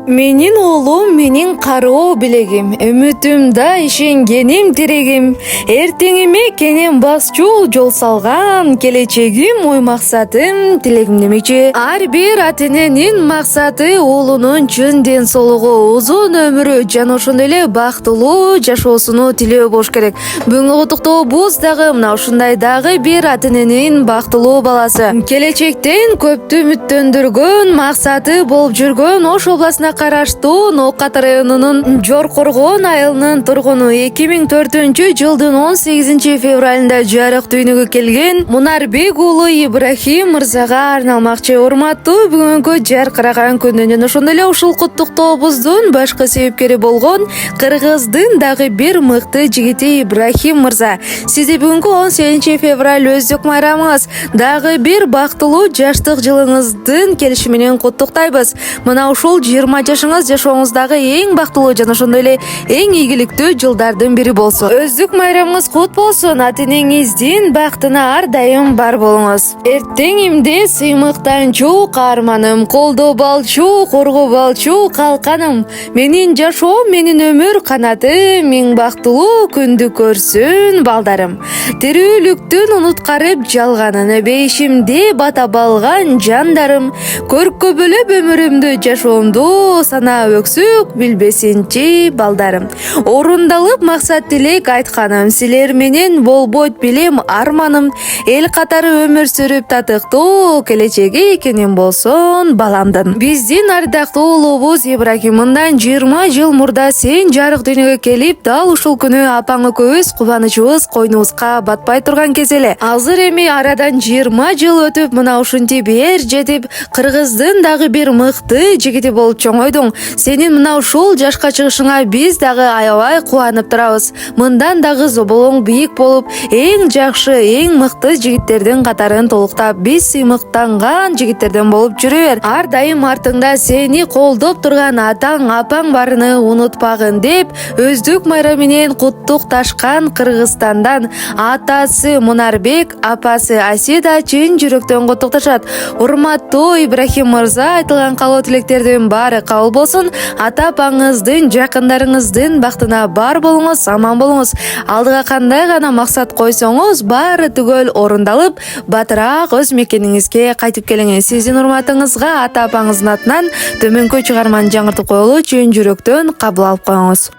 Менин оğlum, menin кароо билегим, үмүтүмда ишенгеним тирегим, эртеңиме кенен басчу жол салган, келечегим ой максатым, тилегим демекчи. Ар бир ата-эненин максаты уулунун чын ден соолугу, узун өмүрү жана ошондой эле бактылуу жашоосуну тилөө болуш керек. Бүгүнкү куттуктообуз дагы мына ушундай дагы бир ата-эненин бактылуу баласы. Келечектен көптү үмүттөндүргөн, максаты болуп жүргөн Ош областына караштуу Ноокат районунун Жоркоргон айылынын тургуну 2004-жылдын 18 февралында жарык дүйнөгө келген Мунарбек уулу Ибрахим мырзага арналмакчы. Урматтуу бүгүнкү жаркыраган күнүнөн ошондой эле ушул куттуктообуздун башкы себепкери болгон Кыргыздын дагы бир мыкты жигити Ибрахим мырза. Сизди бүгүнкү 18 февраль өздүк майрамыңыз, дагы бир бактылуу жаштык жылыңыздын келиши менен куттуктайбыз. Мына ушул 20 жашыңыз жашооңуздагы эң бактылуу жана ошондой эле эң ийгиликтүү жылдардын бири болсун. Өздүк майрамыңыз кут болсун. Ата-энеңиздин бактына ар дайым бар болуңуз. Эртеңимде сыймыктанчу каарманым, колдоо балчу, коргоо балчу калканым. Менин жашоом, менин өмүр канатым, эң бактылуу күндү көрсүн балдарым. Тирүүлүктүн унуткарып жалганын, бейишимде бата балган жандарым. Көрккө бөлөп өмүрүмдү жашоомду, санаа өксүк билбесинчи балдарым. Орундалып максат тилек айтканым, силер менен болбойт билем арманым. Эл катары өмүр сүрүп татыктуу, келечеги кенен болсун баламдын. Биздин ардактуу уулубуз Ибрахим мындан 20 жыл мурда сен жарык дүйнөгө келип, дал ушул күнү апаң экөөбүз кубанычыбыз койнубузга батпай турган кез эле. Азыр эми арадан 20 жыл өтүп, мына ушинтип эр жетип, Кыргыздын дагы бир мыкты жигити болуп чоңойдуң. Сенин мына ушул жашка чыгышыңа биз дагы аябай кубанып турабыз. Мындан дагы зоболоң бийик болуп, эң жакшы, эң мыкты жигиттердин катарын толуктап, биз сыймыктанган жигиттерден болуп жүрө бер. Ар дайым артыңда сени колдоп турган атаң, апаң барыны унутпагын деп, өздүк майрам менен куттукташкан Кыргызстандан атасы Мунарбек, апасы Асида чын жүрөктөн куттукташат. Урматтуу Ибрахим мырза, айтылган каалоо тилектердин баары кабыл болсун. Ата апаңыздын, жакындарыңыздын бактына бар болуңуз, аман болуңуз. Алдыга кандай гана максат койсоңуз, баары түгөл орундалып, батыраак өз мекениңизге кайтып келиңиз. Сиздин урматыңызга ата апаңыздын атынан төмөнкү чыгарманы жаңыртып коелу чын жүрөктөн кабыл алып коюңуз.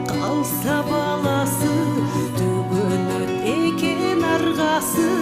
Kalsa balası, tügünüt eken argası.